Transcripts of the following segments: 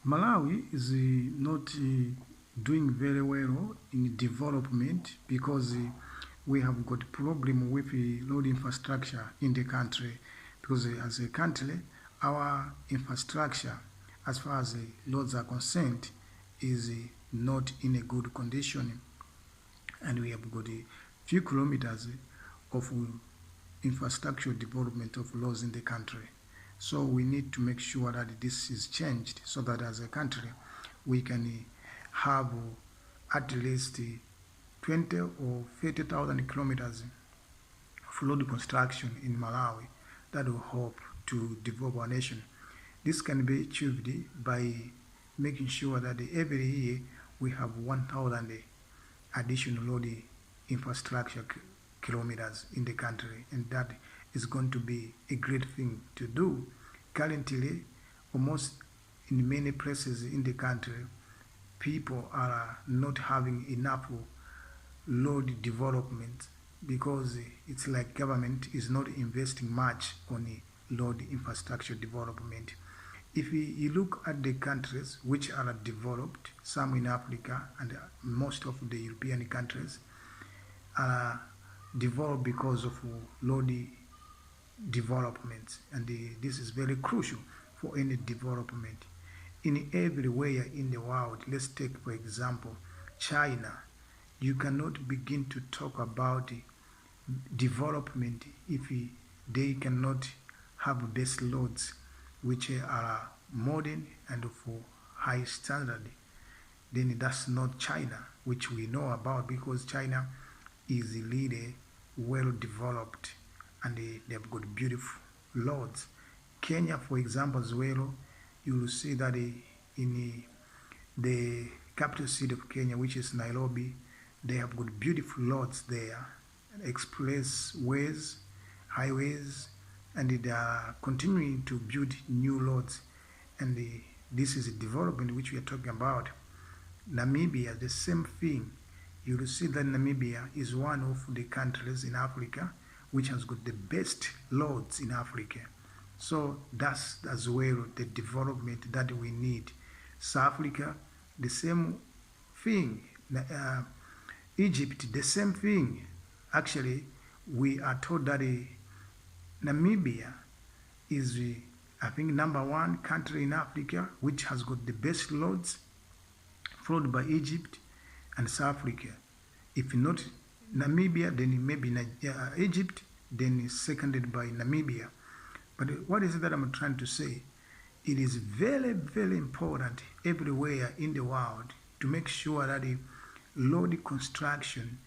Malawi is not doing very well in development because we have got problem with road infrastructure in the country because as a country our infrastructure as far as roads are concerned is not in a good condition, and we have got a few kilometers of infrastructure development of laws in the country. So we need to make sure that this is changed so that as a country we can have at least 20 or 30,000 kilometers of road construction in Malawi that will help to develop our nation. This can be achieved by making sure that every year we have 1,000 additional road infrastructure kilometers in the country, and that is going to be a great thing to do. Currently, almost in many places in the country, people are not having enough road development because it's like government is not investing much on road infrastructure development. If you look at the countries which are developed, some in Africa and most of the European countries are developed because of road development, and this is very crucial for any development. In everywhere in the world, let's take for example China. You cannot begin to talk about development if they cannot have base roads which are modern and for high standard. Then that's not China, which we know about because China is really well developed and they've got beautiful roads. Kenya, for example, as well, you will see that in the capital city of Kenya, which is Nairobi, they have got beautiful roads there, expressways, highways, and they are continuing to build new roads. And this is a development which we are talking about. Namibia, the same thing. You will see that Namibia is one of the countries in Africa which has got the best roads in Africa. So that's as well the development that we need. South Africa, the same thing. Egypt, the same thing. Actually, we are told that Namibia is, I think, number one country in Africa which has got the best roads, followed by Egypt and South Africa. If not Namibia, then maybe Egypt, then seconded by Namibia. But what is it that I'm trying to say? It is very, very important everywhere in the world to make sure that the road construction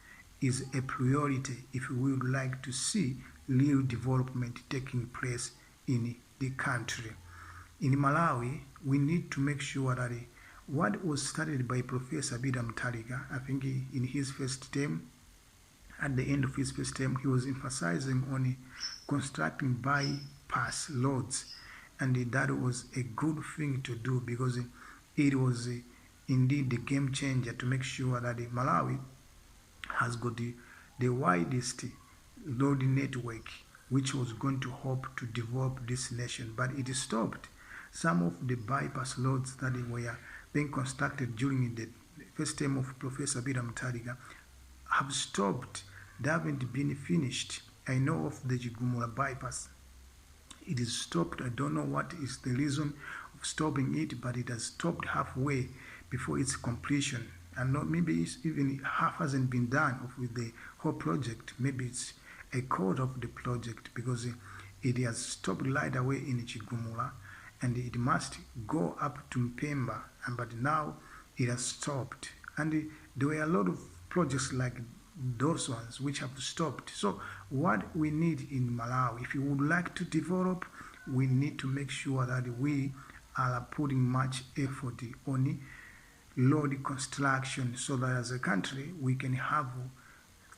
is a priority if we would like to see real development taking place in the country. In Malawi, we need to make sure that what was started by Professor Bida Mutharika, I think in his first term, at the end of his first term, he was emphasizing on constructing bypass roads, and that was a good thing to do because it was indeed the game changer to make sure that Malawi has got the widest road network which was going to help to develop this nation, but it stopped. Some of the bypass roads that were being constructed during the first term of Professor Bida Mutharika have stopped. They haven't been finished. I know of the Jigumula bypass. It is stopped. I don't know what is the reason of stopping it, but it has stopped halfway before its completion. And not, maybe it's even half hasn't been done with the whole project. Maybe it's a quarter of the project because it has stopped right away in Chigumula and it must go up to Mpemba, but now it has stopped. And there were a lot of projects like those ones which have stopped. So what we need in Malawi, if you would like to develop, we need to make sure that we are putting much effort on road construction so that as a country we can have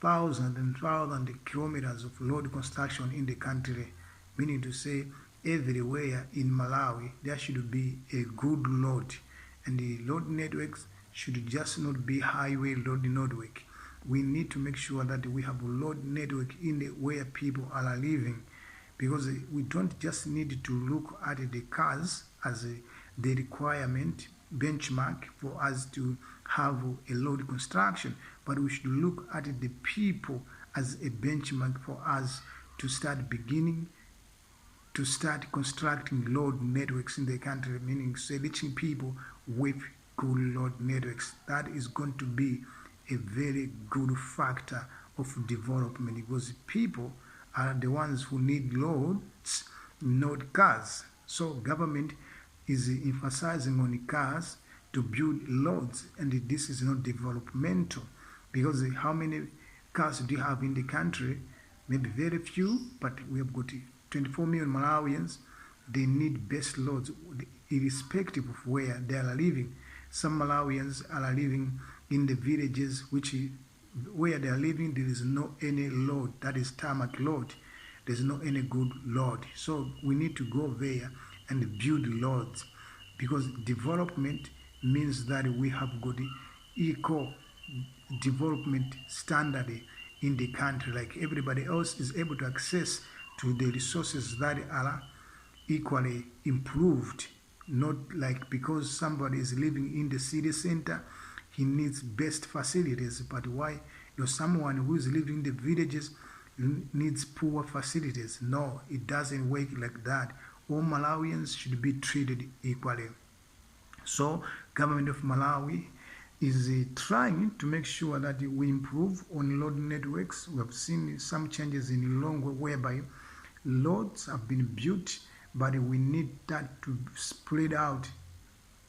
thousands and thousands of kilometers of road construction in the country, meaning to say everywhere in Malawi there should be a good road, and the road networks should just not be highway road network. We need to make sure that we have a road network in the where people are living, because we don't just need to look at the cars as the requirement benchmark for us to have a road construction, but we should look at the people as a benchmark for us to start constructing road networks in the country, meaning reaching people with good road networks. That is going to be a very good factor of development, because people are the ones who need roads, not cars. So government is emphasizing on cars to build roads, and this is not developmental, because how many cars do you have in the country? Maybe very few, but we have got 24 million Malawians. They need best roads irrespective of where they are living. Some Malawians are living in the villages where they are living there is no any road, that is tarmac road. There's no any good road. So we need to go there and build roads, because development means that we have got equal development standard in the country, like everybody else is able to access to the resources that are equally improved. Not like because somebody is living in the city center, he needs best facilities, but why someone who is living in the villages needs poor facilities? No, it doesn't work like that. All Malawians should be treated equally. So government of Malawi is trying to make sure that we improve on road networks. We have seen some changes in Lilongwe whereby roads have been built, but we need that to spread out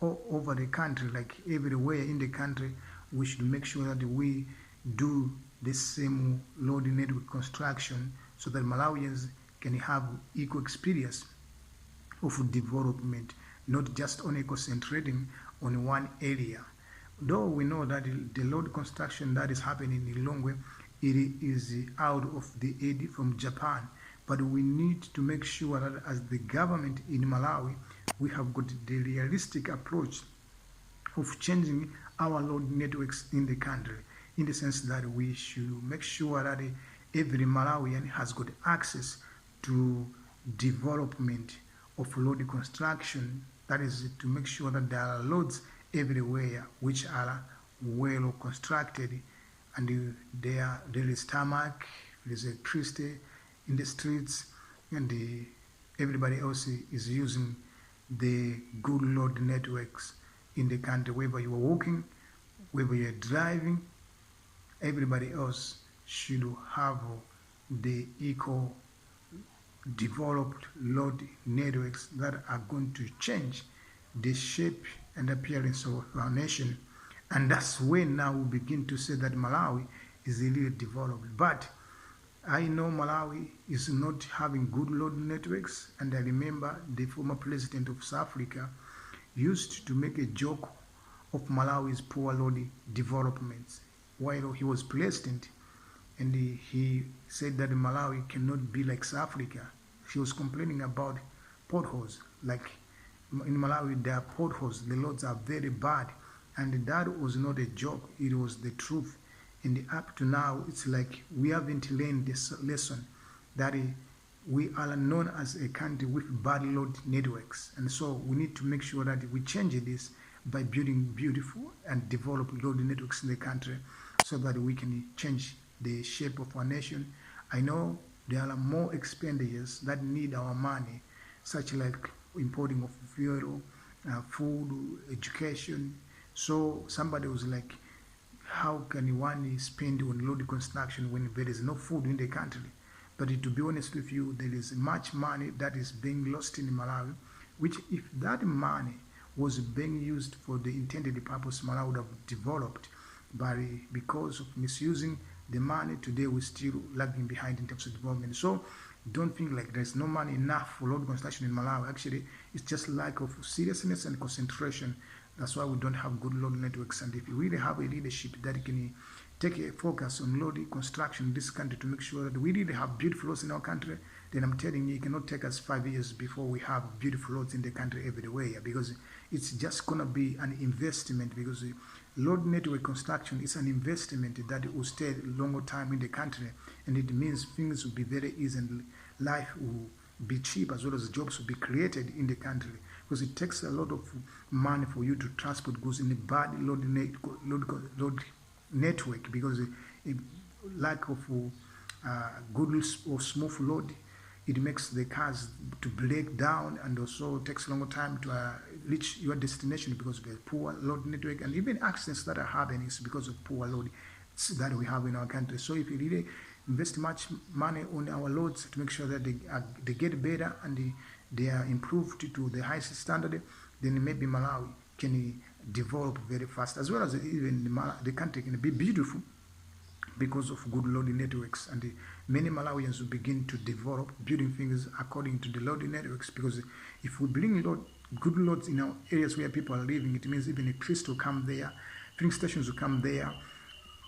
all over the country, like everywhere in the country. We should make sure that we do the same road network construction so that Malawians can have equal experience of development, not just only concentrating on one area. Though we know that the road construction that is happening in Lilongwe, it is out of the aid from Japan. But we need to make sure that as the government in Malawi, we have got the realistic approach of changing our road networks in the country, in the sense that we should make sure that every Malawian has got access to development of road construction. That is to make sure that there are roads everywhere which are well constructed, and there is tarmac, there is electricity in the streets, and everybody else is using the good road networks in the country. Whether you are walking, whether you are driving, everybody else should have the eco developed road networks that are going to change the shape and appearance of our nation. And that's when now we begin to say that Malawi is really developed. But I know Malawi is not having good road networks, and I remember the former president of South Africa used to make a joke of Malawi's poor road developments while he was president, and he said that Malawi cannot be like South Africa. He was complaining about potholes. Like in Malawi, there are potholes, the roads are very bad, and that was not a joke, it was the truth. And up to now, it's like we haven't learned this lesson that we are known as a country with bad road networks. And so we need to make sure that we change this by building beautiful and developed road networks in the country so that we can change the shape of our nation. I know there are more expenditures that need our money, such like importing of fuel, food, education. So somebody was like, how can one spend on road construction when there is no food in the country? But to be honest with you, there is much money that is being lost in Malawi, which if that money was being used for the intended purpose, Malawi would have developed. But because of misusing the money, today we're still lagging behind in terms of development. So don't think like there's no money enough for road construction in Malawi. Actually, it's just lack of seriousness and concentration. That's why we don't have good road networks. And if we really have a leadership that can take a focus on road construction in this country to make sure that we really have beautiful roads in our country, then I'm telling you, it cannot take us 5 years before we have beautiful roads in the country everywhere, because it's just going to be an investment, because road network construction is an investment that will stay a longer time in the country, and it means things will be very easy and life will be cheap, as well as jobs will be created in the country. because it takes a lot of money for you to transport goods in a bad load network, because a lack of good or smooth load, it makes the cars to break down, and also takes a longer time to reach your destination because of a poor load network, and even accidents that are happening is because of poor load that we have in our country. So if you really invest much money on our loads to make sure that they get better and they are improved to the highest standard, then maybe Malawi can develop very fast, as well as even the country can be beautiful because of good loading networks, and many Malawians will begin to develop building things according to the loading networks, because if we bring good loads in our areas where people are living, it means even a tourist will come there, filling stations will come there,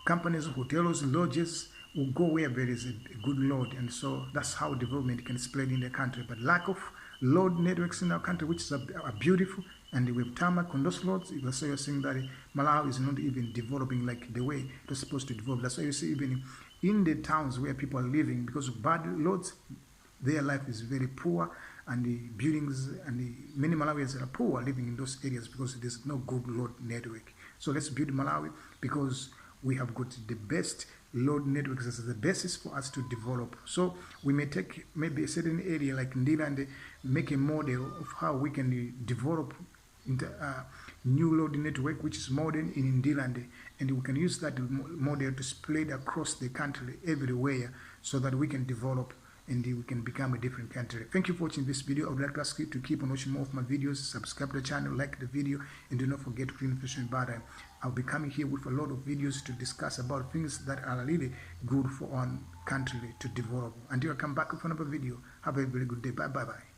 companies, hotels, lodges will go where there is a good load, and so that's how development can spread in the country. But lack of load networks in our country, which are beautiful, and with tarmac on those roads, that's why you're saying that Malawi is not even developing like the way it was supposed to develop. That's why you see even in the towns where people are living, because of bad roads, their life is very poor, and the buildings and many Malawians are poor living in those areas because there's no good road network. So let's build Malawi, because we have got the best load networks as the basis for us to develop. So we may take maybe a certain area like Ndila and make a model of how we can develop into a new load network which is modern in Ndila, and we can use that model to spread across the country everywhere, so that we can develop and we can become a different country. Thank you for watching this video. I would like to ask you to keep on watching more of my videos, subscribe to the channel, like the video, and do not forget to click the notification button. I'll be coming here with a lot of videos to discuss about things that are really good for our country to develop. Until I come back with another video, have a very good day. Bye bye.